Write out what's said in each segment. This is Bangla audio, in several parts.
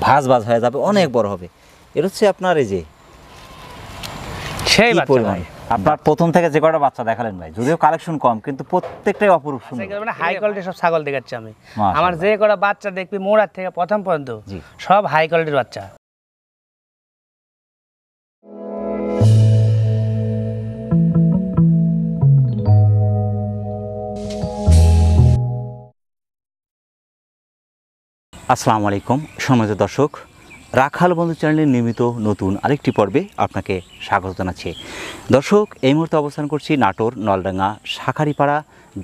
ভাজ ভাজ হয়ে যাবে, অনেক বড় হবে। এটা হচ্ছে আপনার এই যে সেই বাচ্চা ভাই, আপনার প্রথম থেকে যে কয়টা বাচ্চা দেখালেন ভাই, যদিও কালেকশন কম কিন্তু প্রত্যেকটাই অপরূপ সুন্দর। মানে হাই কোয়ালিটি সব ছাগল দেখাচ্ছি আমি। আমার যে কটা বাচ্চা দেখবি মোড়ার থেকে প্রথম পর্যন্ত সব হাই কোয়ালিটির বাচ্চা। আসসালামু আলাইকুম সম্মানিত দর্শক, রাখাল বন্ধু চ্যানেলের নিয়মিত নতুন আরেকটি পর্বে আপনাকে স্বাগত জানাচ্ছি। দর্শক, এই মুহূর্তে অবস্থান করছি নাটোর নলডাঙ্গা শাঁখারীপাড়া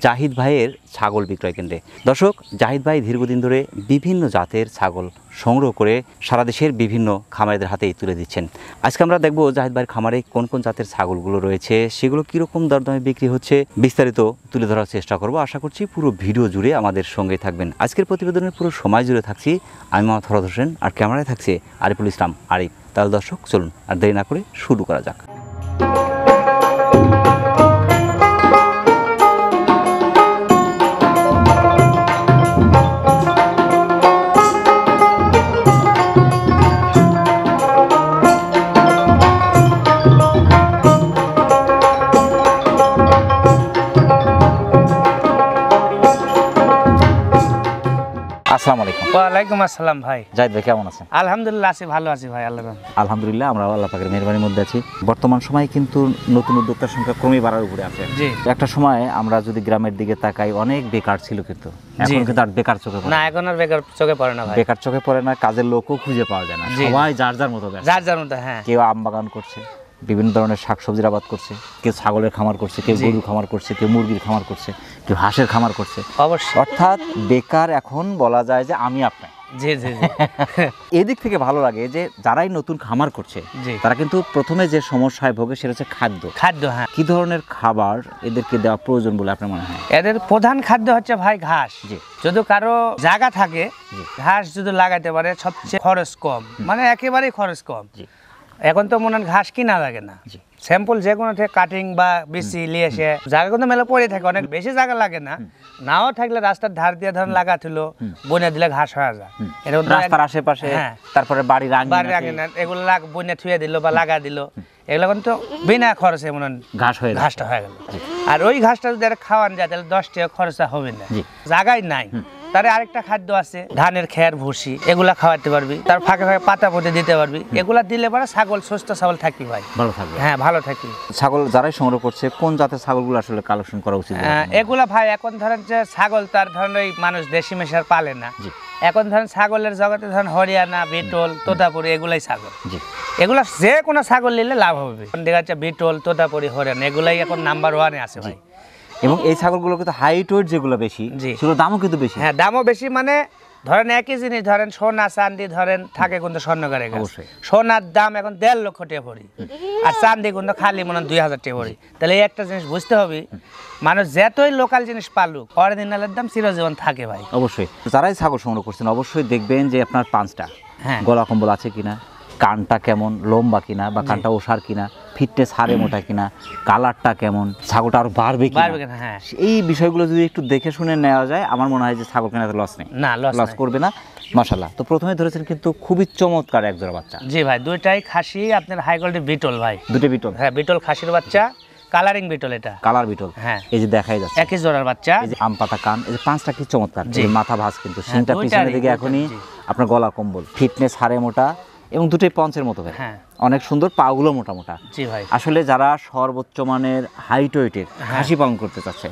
জাহিদ ভাইয়ের ছাগল বিক্রয় কেন্দ্রে। দর্শক, জাহিদ ভাই দীর্ঘদিন ধরে বিভিন্ন জাতের ছাগল সংগ্রহ করে সারা দেশের বিভিন্ন খামারিদের হাতেই তুলে দিচ্ছেন। আজকে আমরা দেখব জাহিদ ভাইয়ের খামারে কোন কোন জাতের ছাগলগুলো রয়েছে, সেগুলো কীরকম দরদামে বিক্রি হচ্ছে, বিস্তারিত তুলে ধরার চেষ্টা করব। আশা করছি পুরো ভিডিও জুড়ে আমাদের সঙ্গে থাকবেন। আজকের প্রতিবেদনের পুরো সময় জুড়ে থাকছি আমি মোহাম্মদ ফরহাদ হোসেন, আর ক্যামেরায় থাকছে আরিফুল ইসলাম আরিফ। তাহলে দর্শক চলুন আর দেরি না করে শুরু করা যাক। আসসালামু আলাইকুম। ওয়ালাইকুম আসসালাম ভাই। জাহিদ ভাই কেমন আছেন? আলহামদুলিল্লাহ আছি, ভালো আছি ভাই, আল্লাহ রাখে। আলহামদুলিল্লাহ, আমরা আল্লাহ পাকের মেহেরবানির মধ্যে আছি। বর্তমান সময়ে কিন্তু নতুন উদ্যোক্তার সংখ্যা ক্রমেই বাড়ার উপরে আছে। জি, একটা সময় আমরা যদি গ্রামের দিকে তাকাই অনেক বেকার ছিল, কিন্তু এখন কিন্তু আর বেকার চোখে পড়ে না, এখন আর বেকার চোখে পড়ে না ভাই। বেকার চোখে পড়ে না, কাজের লোকও খুঁজে পাওয়া যায় না, সবাই যার যার মতো ব্যস্ত। যার যার মতো, হ্যাঁ। কেউ আম বাগান করছে, বিভিন্ন ধরনের শাকসবজির আবাদ করছে, কেউ ছাগলের খামার করছে, কেউ গরুর খামার করছে, কেউ মুরগির খামার করছে, কেউ হাঁসের খামার করছে। অবশ্যই, অর্থাৎ বেকার এখন বলা যায় যে আমি আপনি। জি জি জি। এদিক থেকে ভালো লাগে যে যারাই নতুন খামার করছে তারা কিন্তু প্রথমে যে সমস্যায় ভোগে সেটা হচ্ছে খাদ্য। হ্যাঁ। কি ধরনের খাবার এদেরকে দেওয়া প্রয়োজন বলে আপনার মনে হয়? এদের প্রধান খাদ্য হচ্ছে ভাই ঘাস। যদি কারো জায়গা থাকে, ঘাস যদি লাগাইতে পারে, সবচেয়ে খরচ কম, মানে একেবারেই খরচ কম। এখন তো মনে হয় ঘাস কিনা লাগে না, স্যাম্পল যে কোনো থেকে কাটিং বা বেশি নিয়ে এসে জায়গা কিন্তু মেলা পড়ে থাকে, অনেক বেশি জায়গা লাগে না। নাও থাকলে রাস্তার ধার দিয়ে ধরেন লাগাছিল, বনে দিলে ঘাস হয়ে যায়। এরকম রাস্তার আশেপাশে, তারপরে বাড়ির আঙিনা এগুলো বনে থুয়ে দিল বা লাগা দিল, এগুলো কিন্তু বিনা খরচে মনে ঘাসটা হয়ে গেল। আর ওই ঘাসটা যদি খাওয়ান যায় তাহলে 10 টাকা খরচা হবে না। জায়গায় নাই, তার আরেকটা খাদ্য আছে ধানের খের ভুসি, এগুলা খাওয়াতে পারবি, তার ফাঁকে ফাঁকে পাতা পটে দিতে পারবি। এগুলা দিলে পরে ছাগল সুস্থ সবল থাকবি ভাই, ভালো থাকবে। হ্যাঁ, ভালো থাকবি। ছাগল যারাই সংগ্রহ করছে কোন জাতের ছাগলগুলো আসলে কালেকশন করা উচিত? এগুলা ভাই এখন ধরেন যে ছাগল তার ধরেন ওই মানুষ দেশি মেশার পালে না। এখন ধরেন ছাগলের জগতে ধরেন হরিয়ানা, বিটল, তোতাপুরি, এগুলাই ছাগল। এগুলা যে কোনো ছাগল নিলে লাভ হবে। দেখা যাচ্ছে বিটল, তোতাপুরি, হরিয়ানা এগুলাই এখন নাম্বার 1-এ আছে ভাই। এবং এই ছাগলগুলো কিন্তু হাইট ওয়েট যেগুলো বেশি, সেগুলো দামও কিন্তু বেশি। হ্যাঁ, দামও বেশি। মানে ধরেন একই জিনিস, ধরেন সোনা চান্দি ধরেন থাকে কিন্তু স্বর্ণকারে গাছ, সোনার দাম এখন 1.5 লক্ষ টাকা পড়ি, আর চান্দি কিন্তু খালি মনে 2000 টাকা পড়ি। তাহলে এই একটা জিনিস বুঝতে হবে, মানুষ যতই লোকাল জিনিস পালুক, অরিজিনালের দাম চিরজীবন থাকে ভাই। অবশ্যই যারাই ছাগল সংগ্রহ করছেন অবশ্যই দেখবেন যে আপনার পাঁচটা গলা কম্বল আছে কিনা, কানটা কেমন, লম্বা কিনা বা কানটা ওষার কিনা, ফিটনেস হাড়ে মোটা কিনা, কালারটা কেমন, ছাগলটা আরো বাড়বে কিনা, এই বিষয়গুলো যদি একটু দেখে শুনে নেওয়া যায়, আমার মনে হয় যে ছাগল কেনাতে লস নেই, লস করবে না। মাশাআল্লাহ। তো প্রথমে ধরেছেন কিন্তু খুবই চমৎকার এক জোড়া বাচ্চা। জি ভাই, দুইটাই খাসি, আপনার হাই কোয়ালিটি বিটল ভাই, দুটো বিটল। হ্যাঁ, বিটল খাসির বাচ্চা, কালারিং বিটল, এটা কালার বিটল। হ্যাঁ, এই যে দেখাই যাচ্ছে একই জোড়ার বাচ্চা, এই যে আম পাতা কান, এই যে পাঁচটা কি চমৎকার, এই মাথা ভাঁজ কিন্তু, সিংটা পিছনের দিকে, এখনই আপনার গলা কম্বল, ফিটনেস হাড়ে মোটা এবং দুটোই পঞ্চের মতো ভাই। হ্যাঁ, অনেক সুন্দর, পাগুলো মোটা মোটা। জি ভাই, আসলে যারা সর্বোচ্চ মানের হাইট ওয়েটের খাসি পালন করতে চাচ্ছে,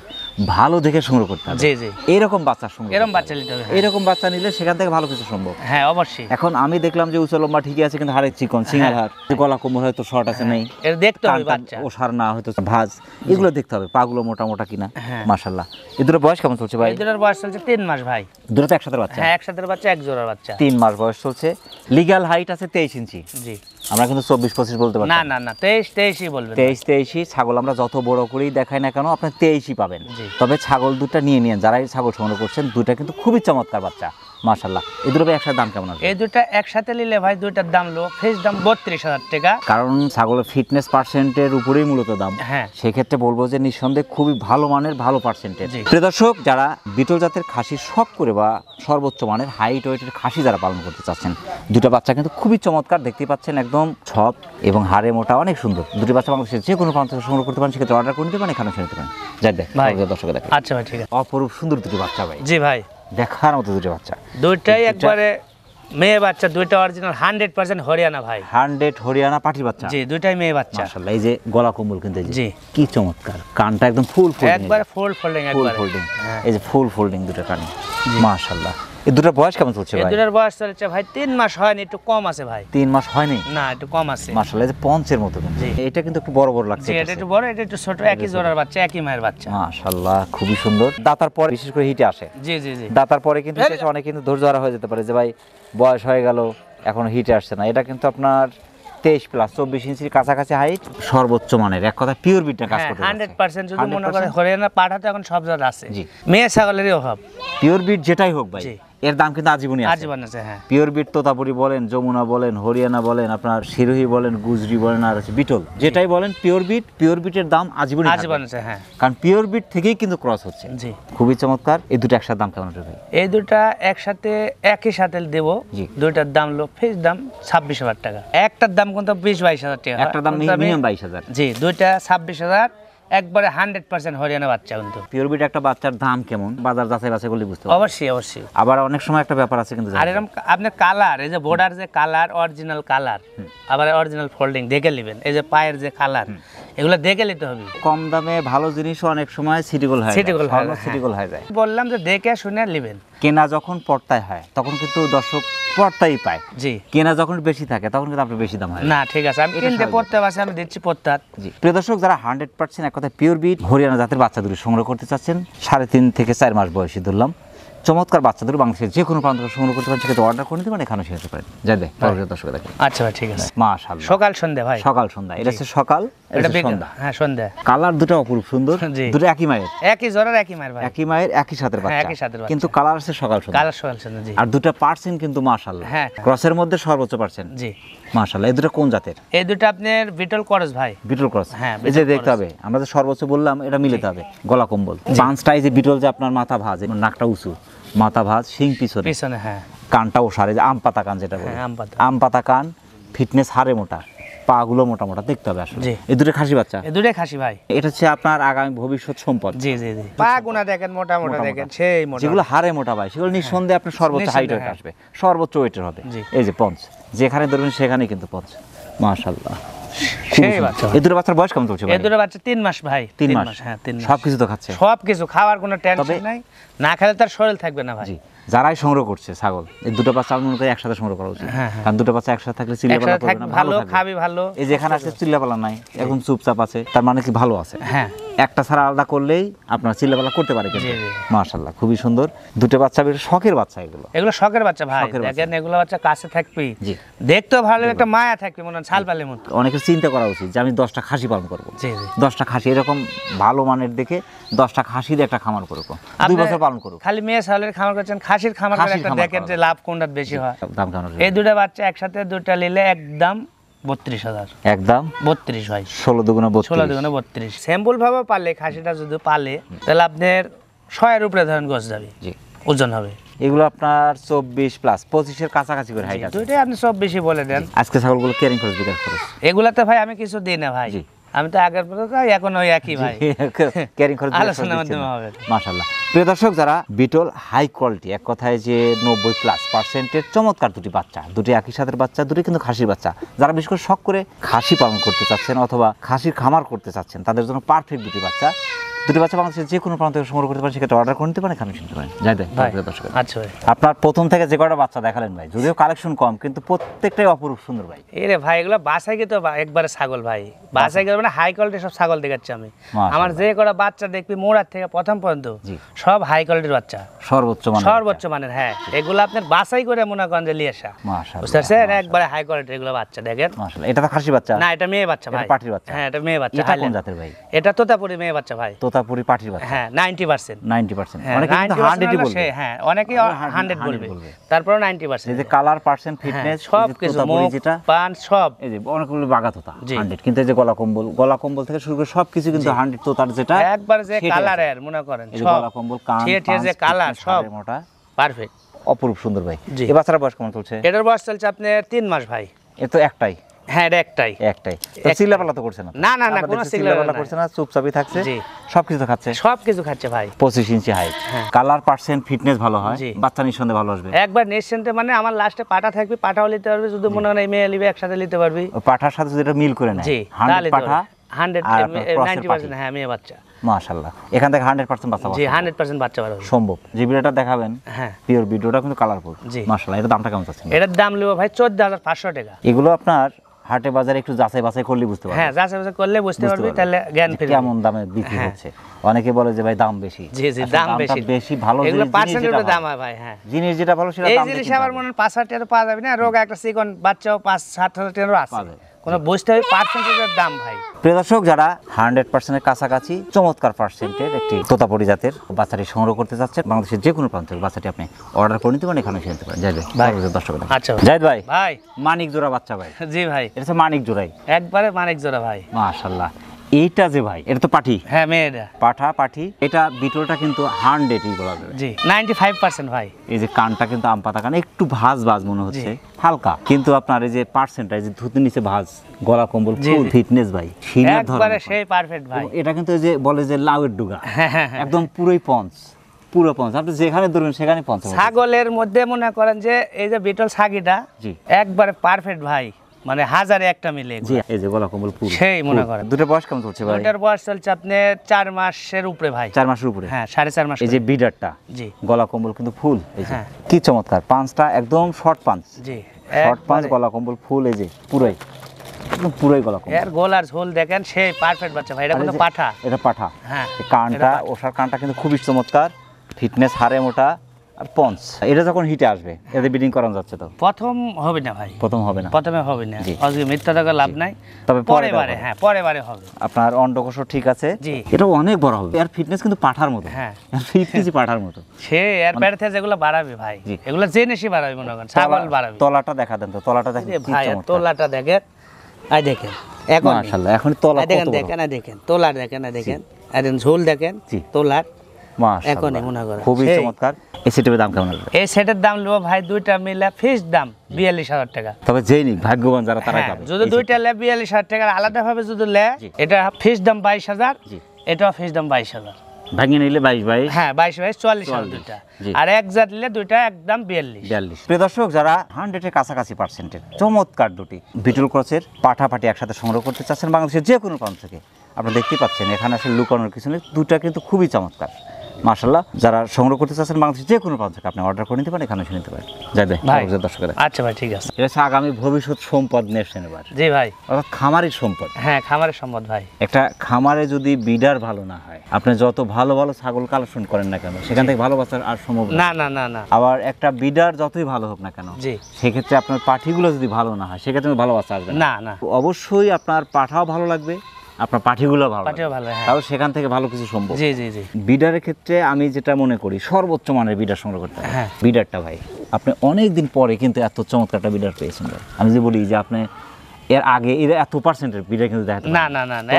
ভালো দেখে সংগ্রহ করতে হবে। জি জি, এরকম বাচ্চার সঙ্গে এরকম বাচ্চা নিতে হবে, এরকম বাচ্চা নিলে সেখান থেকে ভালো কিছু সম্ভব। হ্যাঁ, অবশ্যই। এখন আমি দেখলাম যে উঁচু লম্বা ঠিকই আছে, কিন্তু হাড়ের চিকন, সিঙ্গাল হাড়, গলা কোমর হয়তো শর্ট আছে নেই, এটা দেখতে হবে। বাচ্চা ওষার না হয়তো ভাঁজ, এগুলো দেখতে হবে, পাগুলো মোটা মোটা কিনা। মাশাআল্লাহ। এই দুটোর বয়স কেমন চলছে ভাই? এই দুটোর বয়স চলছে 3 মাস ভাই। দুটো তো একসাথে বাচ্চা? হ্যাঁ, একসাথে বাচ্চা, এক জোড়ার বাচ্চা। 3 মাস বয়স চলছে। লিগ্যাল হাইট আছে 23 ইঞ্চি। জি, আমরা কিন্তু 24-25 বলতে পারি না, না না, 23-23ই বলবেন। 23-23ই ছাগল আমরা যত বড় করেই দেখাই না কেন, আপনি 23ই পাবেন। তবে ছাগল দুটো নিয়ে নিন, যারা এই ছাগল সংগ্রহ করছেন, দুটো কিন্তু খুবই চমৎকার বাচ্চা, মাশাআল্লাহ। এই দুটো ভাই একসাথে দাম কেমন আছে? এই দুটা একসাথে নিলে ভাই দুইটার দাম লো ফেস দাম 32,000 টাকা, কারণ ছাগলের ফিটনেস পার্সেন্টের উপরেই মূলত দাম। হ্যাঁ, সেক্ষেত্রে বলবো যে নিঃসন্দেহে খুবই ভালো মানের, ভালো পার্সেন্টেজ। প্রিয় দর্শক, যারা বিটল জাতের খাসি শখ করে বা সর্বোচ্চ মানের হাইট ওয়েটের খাসি যারা পালন করতে চাচ্ছেন, দুটো বাচ্চা কিন্তু খুবই চমৎকার, দেখতেই পাচ্ছেন একদম ছপ এবং হাড়ে মোটা, অনেক সুন্দর। দুটি বাচ্চা বাংলাদেশের যে কোনো প্রান্ত থেকে সংগ্রহ করতে পারেন, সেক্ষেত্রে অর্ডার করে নিতে পারেন, এখানে শুনতে পারেন। যাই দেখ দর্শক দেখেন। আচ্ছা ভাই, ঠিক আছে। অপরূপ সুন্দর দুটি বাচ্চা ভাই। জি ভাই, দেখার মতো দুটি বাচ্চা, দুইটাই একবারে মেয়ে বাচ্চা, দুইটা অরিজিনাল 100% হরিয়ানা ভাই। 100 হরিয়ানা পাটি বাচ্চা। জি, দুইটাই মেয়ে বাচ্চা। মাশাআল্লাহ। এই যে গলা কম্বল কিন্তু এই যে জি কি চমৎকার, কানটা একদম ফুল ফোল্ডিং, একবারে ফুল ফোল্ডিং, একবারে ফোল্ডিং। এই যে ফুল ফোল্ডিং দুটো কান, মাশাআল্লাহ। এই দুটোর বয়স কেমন চলছে ভাই? এই দুটোর বয়স চলছে ভাই 3 মাস হয়নি, একটু কম আছে ভাই। 3 মাস হয়নি? না, একটু কম আছে। মাশাআল্লাহ। এই যে পঞ্চের মতো কিন্তু এটা কিন্তু একটু বড় বড় লাগছে। জি, এটা একটু বড়, এটা একটু ছোট, একই জোড়ার বাচ্চা, একই মায়ের বাচ্চা। মাশাআল্লাহ, খুবই সুন্দর। দাতার পরে বিশেষ করে হিটে আসে। জি জি জি, দাতার পরে কিন্তু শেষে অনেক কিন্তু ধৈর্য হারা হয়ে যেতে পারে যে ভাই বয়স হয়ে গেল এখনো হিটে আসছে না। এটা কিন্তু আপনার 23 প্লাস 24 ইঞ্চির কাছাকাছি হাইট, সর্বোচ্চ মানের, এক কথা পিওর বিটটা কাজ করতে 100% যদি মনে করে হরিয়ানা পাঠাতে এখন সব জাত আছে। মেয়ে ছাগলেরই অভাব। পিওর বিট যেটাই হোক ভাই, এর দাম কিন্তু আজীবনই আছে। আজীবন আছে, হ্যাঁ। পিওর বিট তোতাপুরি বলেন, যমুনা বলেন, হরিয়ানা বলেন, আপনার সিরোহী বলেন, গুজরি বলেন, আর হচ্ছে বিটল, যেটাই বলেন পিওর বিটের দাম আজীবনই আছে, হ্যাঁ। কারণ পিওর বিট থেকেই কিন্তু ক্রস হচ্ছে। জি, খুবই চমৎকার। এই দুটো একসাথে দাম কেমন হবে ভাই? এই দুটা একসাথে একই সাথে দেব। দুইটার দাম লো ফিক্স দাম 26,000 টাকা। একটার দাম কিন্তু 20-22,000 টাকা। একটার দাম মিনিমাম 22,000। জি, দুইটা 26,000, একবারে 100% হরিয়ানা বাচ্চা কিন্তু। পিওর বিট একটা বাচ্চার দাম কেমন বাজার যাচাই বাছাই করলে বুঝতে পারবেন। অবশ্যই অবশ্যই। আবার অনেক সময় একটা ব্যাপার আছে কিন্তু, আর এরকম আপনার কালার, এই যে বর্ডার যে কালার, অরিজিনাল কালার, আবার অরিজিনাল ফোল্ডিং দেখে নেবেন। এই যে পায়ের যে কালার, এগুলো দেখে নিতে হবে। কম দামে ভালো জিনিসও অনেক সময় সিটিগোল হয়ে যায়। বললাম যে দেখে শুনে নেবেন। কেনা যখন পর্তায় হয় তখন কিন্তু দর্শক পর্তাই পায়। জি, কেনা যখন বেশি থাকে তখন কিন্তু আপনার বেশি দাম হয় না। ঠিক আছে, আমি কিনতে পড়তে পারছি, আমি দিচ্ছি পড়তার। জি, প্রিয় দর্শক, যারা 100% এক কথায় পিওর বিট হরিয়ানা জাতের বাচ্চা দুটো সংগ্রহ করতে চাচ্ছেন, 3.5 থেকে 4 মাস বয়সী ধরলাম, চমৎকার বাচ্চা দুটো বাংলাদেশের যে কোনো প্রান্ত থেকে সংগ্রহ করতে পারেন, সেক্ষেত্রে অর্ডার করে নিতে পারেন, এখানে শিখতে পারেন। যাই দেখ দর্শক দেখেন। আচ্ছা ভাই, ঠিক আছে। মাশাআল্লাহ। সকাল সন্ধ্যা ভাই, সকাল সন্ধ্যা। এটা হচ্ছে সকাল, এটা সন্ধ্যা। হ্যাঁ, সন্ধ্যা। কালার দুটো অপরূপ সুন্দর, দুটো একই মায়ের, একই জোড়ার, একই মায়ের ভাই, একই মায়ের একই সাথের বাচ্চা, একই সাথের বাচ্চা, কিন্তু কালার আছে সকাল সন্ধ্যা। কালার সকাল সন্ধ্যা। জি, আর দুটো পার্সেন্ট কিন্তু মাশাআল্লাহ, হ্যাঁ, ক্রসের মধ্যে সর্বোচ্চ পার্সেন্ট। জি, মাশাআল্লাহ। এই দুটো কোন জাতের? এই দুটো আপনার বিটল ক্রস ভাই। বিটল ক্রস, হ্যাঁ। এই যে দেখতে হবে, আমরা যে সর্বোচ্চ বললাম এটা মিলাতে হবে। গলা কম্বল, পাঁচটা, এই যে বিটল যে আপনার মাথা ভাঁজ, নাকটা উঁচু, মাথা ভাঁজ, শিং পিছনে, হ্যাঁ, কানটা ওসারে, যে আম পাতা কান যেটা বলে, আম পাতা কান, ফিটনেস হাড়ে মোটা, পা গুলো মোটা মোটা দেখতে হবে আসলে। এই দুটো খাসি বাচ্চা, এই দুটো খাসি ভাই। এটা হচ্ছে আপনার আগামী ভবিষ্যৎ সম্পদ। জি জি জি, পা গুনা দেখেন, মোটা মোটা দেখেন, সেই মোটা, যেগুলো হাড়ে মোটা ভাই, সেগুলো নিঃসন্দেহে আপনার সর্বোচ্চ হাইট ওয়েট আসবে, সর্বোচ্চ ওয়েটের হবে। এই যে পঞ্চ, যেখানে ধরবেন সেখানেই কিন্তু পঞ্চ। মাশাআল্লাহ, সেই বাচ্চা। এই দুটো বাচ্চার বয়স কেমন চলছে ভাই? এই দুটো বাচ্চা 3 মাস ভাই। 3 মাস, হ্যাঁ 3 মাস। সবকিছু তো খাচ্ছে? সবকিছু, খাওয়ার কোনো টেনশন নাই, না খেলে তার শরীর থাকবে না ভাই। জি, যারাই সংগ্রহ করছে ছাগল, এই দুটো বাচ্চা আমি মনে করি একসাথে সংগ্রহ করা উচিত। কারণ দুটো বাচ্চা একসাথে থাকলে চিল্লাপালা করবে না, ভালো খাবে, ভালো। এই যেখানে আছে চিল্লাপালা নাই, এখন চুপচাপ আছে, তার মানে কি ভালো আছে। হ্যাঁ, একটা ছাড়া আলাদা করলেই আপনার চিল্লাপালা করতে পারে কিন্তু। মাশাআল্লাহ, খুবই সুন্দর দুটো বাচ্চা, বেশ শখের বাচ্চা। এগুলো শখের বাচ্চা ভাই, দেখেন এগুলো বাচ্চা কাছে থাকবে, জি, দেখতেও ভালো, একটা মায়া থাকবে, মনে হয় ছালপালের মতো। অনেকের চিন্তা করা উচিত যে আমি 10টা খাসি পালন করবো, 10টা খাসি এরকম ভালো মানের দেখে 10টা খাসির একটা খামার করবো, 2 বছর পালন করবো। খালি মেয়ে ছাগলের খামার করছেন, খাসির খামার করে একটা দেখেন যে লাভ কোনটা বেশি হয়। দাম কেমন? এই দুটো বাচ্চা একসাথে দুটো নিলে একদম 32,000, একদম 32 ভাই। 16 দুগুণে 32, 16 দুগুণে 32। স্যাম্পল ভাবে পালে, খাসিটা যদি পালে তাহলে আপনার 100 এর উপরে ধরেন গোছ যাবে, জি, ওজন হবে। এগুলো আপনার 24 প্লাস 25 এর কাছাকাছি করে হাইট আছে। দুইটাই আপনি সব বেশি বলে দেন। আজকে ছাগলগুলো কেয়ারিং খরচ বিকাশ খরচ এগুলাতে ভাই আমি কিছু দিই না ভাই, আমি তো আগের পরে এখন ওই একই ভাই, কেয়ারিং খরচ আলোচনার মাধ্যমে হবে। মাশাআল্লাহ। প্রিয় দর্শক, যারা বিটল হাই কোয়ালিটি, এক কথায় যে 90+% চমৎকার দুটি বাচ্চা, দুটি একই সাথের বাচ্চা, দুটি কিন্তু খাসির বাচ্চা, যারা বিশেষ করে শখ করে খাসি পালন করতে চাচ্ছেন অথবা খাসির খামার করতে চাচ্ছেন, তাদের জন্য পারফেক্ট দুটি বাচ্চা বাংলাদেশের যে কোনো প্রান্ত থেকে সংগ্রহ করতে পারেন, সেক্ষেত্রে অর্ডার করে নিতে পারেন, এখানে শুনতে পারেন। যাই দেখ দর্শক। আচ্ছা ভাই, আপনার প্রথম থেকে যে কয়টা বাচ্চা দেখালেন ভাই, যদিও কালেকশন কম কিন্তু প্রত্যেকটাই অপরূপ সুন্দর ভাই। এরে ভাই, এগুলো বাসায় গিয়ে তো একবারে ছাগল ভাই, বাসায় গিয়ে মানে হাই কোয়ালিটির সব ছাগল দেখাচ্ছি আমি। আমার যে কটা বাচ্চা দেখবি মোড়ার থেকে প্রথম পর্যন্ত সব হাই কোয়ালিটির বাচ্চা, সর্বোচ্চ মানের। হ্যাঁ, এগুলো আপনার বাসাই করে মনে করেন যে লিয়ে আসা, বুঝতে পারছেন, একবারে হাই কোয়ালিটির এগুলো বাচ্চা দেখেন। মাশাআল্লাহ। এটা তো খাসি বাচ্চা? না, এটা মেয়ে বাচ্চা ভাই। পাটির বাচ্চা? হ্যাঁ, এটা মেয়ে বাচ্চা। এটা কোন জাতের ভাই? এটা তোতাপুরি মেয়ে বাচ্চা ভাই। তোতাপুরি পাঠির বাচ্চা। হ্যাঁ 90%। 90%। অনেকে কিন্তু 100ই বলবে। হ্যাঁ অনেকেই 100 বলবে। তারপরে 90%। এই যে কালার পার্সেন্ট ফিটনেস সব কিছু মুখ যেটা পান সব এই যে অনেকগুলো বাগা তোতা 100, কিন্তু এই যে গলা কম্বল থেকে শুরু করে সবকিছু কিন্তু 100 তোতার যেটা একবার যে কালারের মনে করেন সব গলা কম্বল কান যে কালার সব মোটা পারফেক্ট অপরূপ সুন্দর ভাই। এই বাচ্চার বয়স কেমন চলছে? এটার বয়স চলছে আপনার 3 মাস ভাই। এ তো একটাই। হ্যাঁ এটা একটাই। তো চিল্লাপালা তো করছে না? না না না কোনো চিল্লাপালা করছে না, চুপচাপই থাকছে। সবকিছু তো খাচ্ছে। সবকিছু খাচ্ছে ভাই। 25 ইঞ্চি হাইট, কালার পার্সেন্ট ফিটনেস ভালো হয়, বাচ্চা নিঃসন্দেহে ভালো আসবে। একবার নিশ্চিন্তে মানে আমার লাস্টে পাঠা থাকবে, পাঠাও নিতে পারবে, যদি মনে হয় মেয়ে নিবে একসাথে নিতে পারবি। পাঠার সাথে যদি এটা মিল করে নেয় 100 পাঠা 90% হ্যাঁ মেয়ে বাচ্চা। মাশাআল্লাহ, এখান থেকে 100% বাচ্চা পাবে। জি 100% বাচ্চা পাবে সম্ভব। যে ভিডিওটা দেখাবেন হ্যাঁ পিওর ভিডিওটা কিন্তু কালারফুল। মাশাআল্লাহ, এর দামটা কেমন চাচ্ছেন? এটার দাম লিবো ভাই 14500 টাকা। এগুলো আপনার হাটে বাজারে একটু যাচাই বাছাই করলে বুঝতে পারবেন। হ্যাঁ যাচাই বাছাই করলে বুঝতে পারবি, তাহলে জ্ঞান ফিরবে কেমন দামে বিক্রি হচ্ছে। অনেকে বলে যে ভাই দাম বেশি। জি জি দাম বেশি ভালো, এগুলো পার্সেন্টেজের দাম হয় ভাই। হ্যাঁ জিনিস যেটা ভালো সেটা দাম বেশি। এই জিনিস আবার মনে 5-7 টাকা পাওয়া যাবে না, রোগ একটা চিকন বাচ্চাও 5-7 হাজার টাকারও আছে। কোন বুঝতে হবে পার্সেন্টেজের দাম ভাই। প্রিয় দর্শক, যারা 100% এর কাছাকাছি চমৎকার পার্সেন্টের একটি তোতাপুরি জাতের বাচ্চাটি সংগ্রহ করতে চাচ্ছেন, বাংলাদেশের যে কোনো প্রান্ত থেকে বাচ্চাটি আপনি অর্ডার করে নিতে পারেন, এখানে এসে নিতে পারেন। জাহিদ ভাই দর্শক। আচ্ছা জাহিদ ভাই, ভাই মানিক জোড়া বাচ্চা ভাই। জি ভাই, এটা হচ্ছে মানিক জোড়াই, একবারে মানিক জোড়া ভাই। মাশাআল্লাহ। এইটা যে ভাই, এটা তো পাঠি। হ্যাঁ মেয়েটা পাঠি। এটা বিটলটা কিন্তু 100ই বলা যাবে। জি 95% ভাই। এই যে কানটা কিন্তু আম পাতা কান, একটু ভাঁজ মনে হচ্ছে হালকা, কিন্তু আপনার এই যে পার্সেন্টেজ ধুতির নিচে ভাঁজ, গলা কম্বল ফুল ফিটনেস ভাই, সিনার ধরন একবারে সেই পারফেক্ট ভাই। এটা কিন্তু এই যে বলে যে লাউয়ের ডুগা, একদম পুরোই পঞ্চ, পুরো পঞ্চ। আপনি যেখানে ধরবেন সেখানে পঞ্চ। ছাগলের মধ্যে মনে করেন যে এই যে বিটল ছাগিটা একবারে পারফেক্ট ভাই, মানে হাজারে একটা মিলে। জি এই যে গলা কম্বল পুরো সেই মনে করেন। দুটো বয়স কেমন চলছে ভাই? দুটার বয়স চলছে আপনি 4 মাসের উপরে ভাই। 4 মাসের উপরে? হ্যাঁ 4.5 মাস। এই যে বিডারটা, জি গলা কম্বল কিন্তু ফুল। এই যে কি চমৎকার পাঁচটা, একদম শর্ট পাঁচ। জি শর্ট পাঁচ, গলা কম্বল ফুল। এই যে পুরোই একদম পুরোই গলা কম্বল। এর গলার ঝোল দেখেন সেই পারফেক্ট বাচ্চা ভাই। এটা কিন্তু পাঠা। এটা পাঠা। হ্যাঁ কানটা, ওষার কানটা কিন্তু খুবই চমৎকার, ফিটনেস হাড়ে মোটা আর পঞ্চ। এটা যখন হিটে আসবে এতে ব্রিডিং করানো যাচ্ছে তো? প্রথম হবে না ভাই, প্রথমে হবে না। আজকে মিথ্যা টাকা লাভ নাই, তবে পরেবারে হ্যাঁ পরেবারে হবে। আপনার অন্ডকোষ ঠিক আছে? জি এটা অনেক বড় হবে। আর ফিটনেস কিন্তু পাঠার মতো। হ্যাঁ ফিটনেসই পাঠার মতো। সে এর পেট থেকে যেগুলো বাড়াবে ভাই, এগুলো জেনেশি বাড়াবে মনে করেন, ছাগল বাড়াবে। তলাটা দেখা দেন তো, তলাটা দেখেন কি চমৎকার। তলাটা দেখেন, আই দেখেন এখন মাশাআল্লাহ, এখন তলা কত বড় দেখেন, তোলা দেখেন, আর ঝোল দেখেন তোলার। মাশাআল্লাহ মনে করেন খুবই চমৎকার। এই সেটের দাম কেমন হবে? এই সেটের দাম নেব ভাই দুইটা মিলে ফিক্স দাম 42000 টাকা। তবে যেই নিক ভাগ্যবান যারা তারাই পাবে। যদি দুইটা লে 42000 টাকা, আলাদা ভাবে যদি লে এটা ফিক্স দাম 22000, এটা ফিক্স দাম 22000। ভাঙিয়ে নিলে 22 হ্যাঁ 22 40000 দুইটা, আর এক জাত নিলে দুইটা একদম 42। প্রিয় দর্শক, যারা 100 এর কাছাকাছি পার্সেন্টের চমৎকার দুটি বিটল ক্রসের পাঠাপাটি একসাথে সংগ্রহ করতে চাচ্ছেন বাংলাদেশের যে কোনো প্রান্ত থেকে, আপনারা দেখতে পাচ্ছেন এখানে আসলে লুকানোর কিছু নেই, দুটা কিন্তু খুবই চমৎকার। মাশাআল্লাহ, যারা সংগ্রহ করতে চাচ্ছেন বাংলাদেশের যে কোনো প্রান্ত থেকে আপনি অর্ডার করে নিতে পারেন, এখানে এসে নিতে পারেন। যাবে দর্শকরা। আচ্ছা ভাই ঠিক আছে। এটা হচ্ছে আগামী ভবিষ্যৎ সম্পদ নেছেন এবার। জি ভাই, অর্থাৎ খামারের সম্পদ। হ্যাঁ খামারের সম্পদ ভাই। একটা খামারে যদি বিডার ভালো না হয়, আপনি যত ভালো ভালো ছাগল কালেকশন করেন না কেন, সেখান থেকে ভালো বাচ্চা আর সম্ভব না। না না না। আবার একটা বিডার যতই ভালো হোক না কেন, জি সেক্ষেত্রে আপনার পাঠিগুলো যদি ভালো না হয়, সেক্ষেত্রে ভালো বাচ্চা আসবে না। না অবশ্যই আপনার পাঠাও ভালো লাগবে, আপনার পাঠিগুলো ভালো, হ্যাঁ, তাহলে সেখান থেকে ভালো কিছু সম্ভব। জি জি জি। বিডারের ক্ষেত্রে আমি যেটা মনে করি সর্বোচ্চ মানের বিডার সংগ্রহ করতে হবে। হ্যাঁ বিডারটা ভাই আপনি অনেক দিন পরে কিন্তু এত চমৎকার একটা বিডার পেয়েছেন ভাই। আমি যে বলি যে আপনি এর আগে এর এত পার্সেন্টের বিডার কিন্তু দেখাতে না না না না,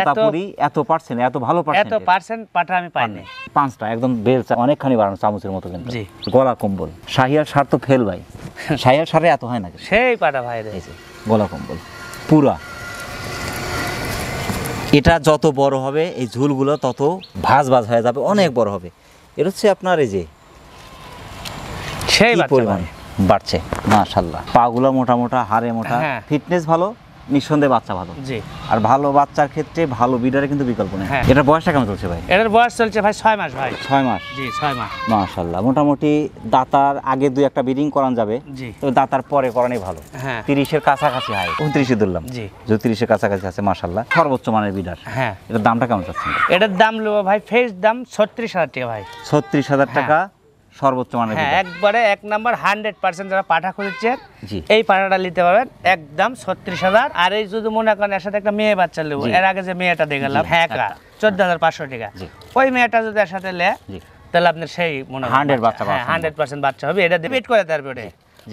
এত পার্সেন্ট, এত ভালো পার্সেন্ট পাঠা আমি পাইনি। পাঁচটা একদম বেলচা, অনেকখানি বাড়ানো চামচের মতো কিন্তু। গলা কম্বল শাহিয়ার সার তো ফেল ভাই, শাহিয়ার সারে এত হয় না সেই পাঠা ভাই রে। গলা কম্বল পুরা। এটা যত বড় হবে এই ঝুলগুলো তত ভাজ হয়ে যাবে, অনেক বড় হবে। এটা হচ্ছে আপনার এই যে সেই পরিমাণ বাড়ছে মাশাআল্লাহ। পাগুলো মোটা মোটা, হাড়ে মোটা, ফিটনেস ভালো, নিঃসন্দেহে বাচ্চা ভালো। জি আর ভালো বাচ্চার ক্ষেত্রে ভালো বিডারে কিন্তু বিকল্প নেই। এটার বয়সটা কেমন চলছে ভাই? এটার বয়স চলছে ভাই 6 মাস ভাই। 6 মাস? জি 6 মাস মাশাআল্লাহ। মোটামুটি দাতার আগে 2-1টা ব্রিডিং করান যাবে, তবে দাতার পরে করানোই ভালো। 30 এর কাছাকাছি হয়, 29 ধরলাম। জি 30 এর কাছাকাছি আছে মাশাআল্লাহ, সর্বোচ্চ মানের বিডার। হ্যাঁ এটার দামটা কেমন চাচ্ছেন? এটার দাম নেব ভাই ফেস দাম 36000 টাকা ভাই। 36000 টাকা সর্বোচ্চ মানের বিডার। একবারে এক নাম্বার 100% যারা পাঠা খুঁজছেন এই পাঠাটা নিতে পারবেন একদম 36000। আর এই যদি মনে করেন এর সাথে একটা মেয়ে বাচ্চা নেব, এর আগে যে মেয়েটা দেখালাম হ্যাঁ 14500 টাকা, ওই মেয়েটা যদি এর সাথে লে তাহলে আপনার সেই মনে 100 বাচ্চা, 100% বাচ্চা হবে। এটা ডিবেট করে তারপরে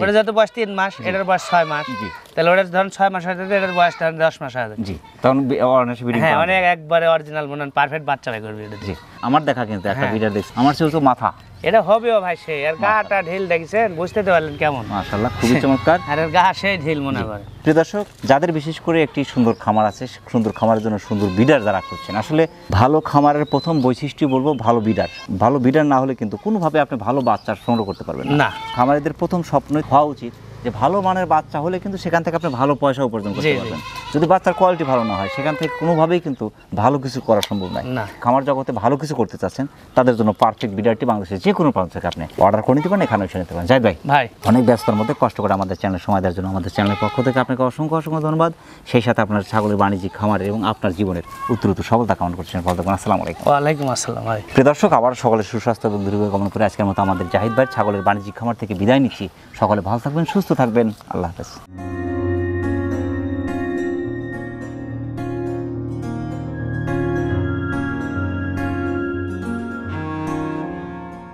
ওটা যত বয়স 3 মাস, এটার বয়স 6 মাস, তাহলে ওটা ধরুন 6 মাস হতে এটার বয়স ধরুন 10 মাস হবে। জি, তখন অনায়াসে ব্রিডিং হ্যাঁ, অনেক একবারে অরিজিনাল মনে পারফেক্ট বাচ্চা বের করবে এটা। জি, আমার দেখা কিন্তু একটা বিডার দেখছি, আমার চেয়ে তো মাথা এটা হবেও ভাই, সে এর গাটা ঢিল দেখছেন, বুঝতে তো পারলেন কেমন? মাশাআল্লাহ, খুবই চমৎকার। আর এর গা সেই ঢিল মনে করে। প্রিয় দর্শক, যাদের বিশেষ করে একটি সুন্দর খামার আছে, সুন্দর খামারের জন্য সুন্দর বিডার যারা করছেন, আসলে ভালো খামারের প্রথম বৈশিষ্ট্য বলবো ভালো বিডার। ভালো বিডার না হলে কিন্তু কোনোভাবে আপনি ভালো বাচ্চা সংগ্রহ করতে পারবেন না। খামারিদের প্রথম স্বপ্ন হওয়া উচিত যে ভালো মানের বাচ্চা হলে কিন্তু সেখান থেকে আপনি ভালো পয়সা উপার্জন করতে পারবেন। যদি বাচ্চার কোয়ালিটি ভালো না হয়, সেখান থেকে কোনোভাবেই কিন্তু ভালো কিছু করা সম্ভব নয়। খামার জগতে ভালো কিছু করতে চাচ্ছেন, তাদের জন্য পারফেক্ট বিডারটি বাংলাদেশের যে কোনো প্রান্ত থেকে আপনি অর্ডার করে নিতে পারেন, এখানে এসে নিতে পারেন। জাহিদ ভাই অনেক ব্যস্ততার মধ্যে কষ্ট করে আমাদের চ্যানেলে সময় দেওয়ার জন্য আমাদের চ্যানেলের পক্ষ থেকে আপনাকে অসংখ্য অসংখ্য ধন্যবাদ। সেই সাথে আপনার ছাগলের বাণিজ্যিক খামারের এবং আপনার জীবনের উত্তরোত্তর সফলতা কামনা করছেন। আসসালামু আলাইকুম। ওয়ালাইকুম আসসালাম ভাই। প্রিয় দর্শক, আবার সকলের সুস্বাস্থ্য এবং দীর্ঘায়ু কামনা করে আজকের মতো আমাদের জাহিদ ভাই ছাগলের বাণিজ্যিক খামার থেকে বিদায় নিচ্ছি। সকলে ভালো থাকবেন, সুস্থ থাকবেন। আল্লাহ হাফেজ।